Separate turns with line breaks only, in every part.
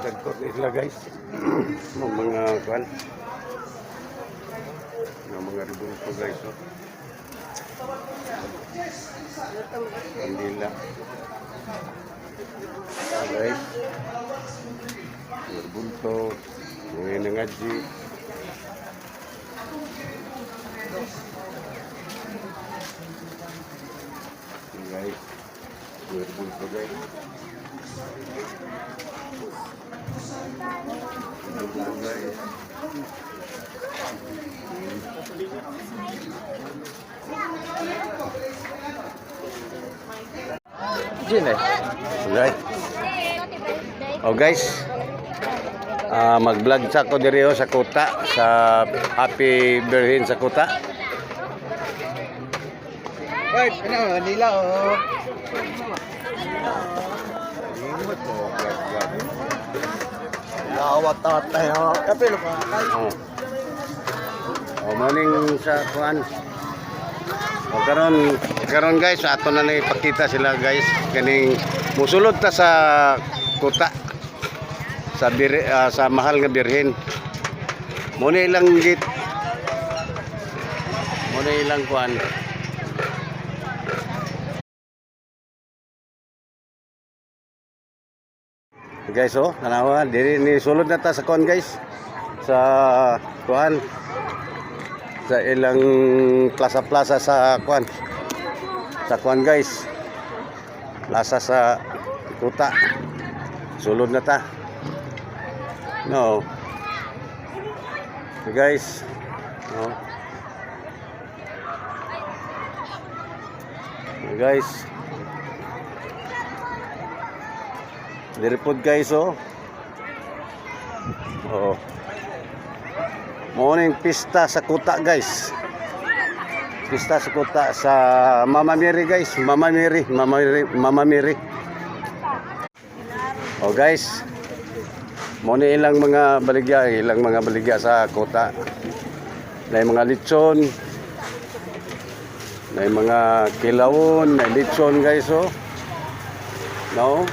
Dagkot nila guys. Mga kwan. Mga ribon ko guys. Kandila. Guys. Ribon to. Ngayon na ngaji. Guys. Ribon to guys. Right. Oh guys, mag-vlog sa ko diri sa Kuta, sa Happy Birthday sa Kuta.
Wait, ano, nila oh. Lawat tatay ha. Kapilo ka.
Morning sa kuan. Karon guys, ato na ipakita sila guys kaning musulod ta sa Kuta. Sa mahal nga birhen. Muna ilang git. Muna ilang kuan. Guys, tanawa diri ni sulod na ta sa kuan guys. Sa kuan. Sa ilang plaza sa kuan. Sa kuan guys. Plaza sa Kuta. Sulod na ta. No. So guys. No. So guys. Diripod guys Oh. Morning pista sa Kuta guys. Pista sa Kuta sa Mama Mary guys. Mama Mary. Oh guys. Muna ilang mga baligya sa Kuta. May mga lechon. May mga kilawon, may lechon guys No?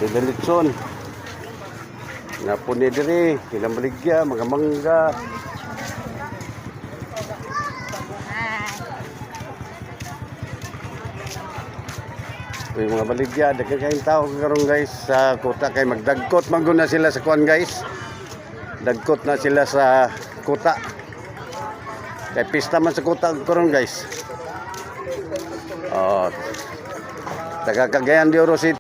May lechon. Napuni diri, ilang baligya, mga mangga. Yung mga baligya, daghan kayong tao karon guys sa Kuta kay magdagkot maguna sila sa kuan guys. Dagkot na sila sa Kuta. Kay pista man sa Kuta karon guys. Taga Cagayan de Oro City.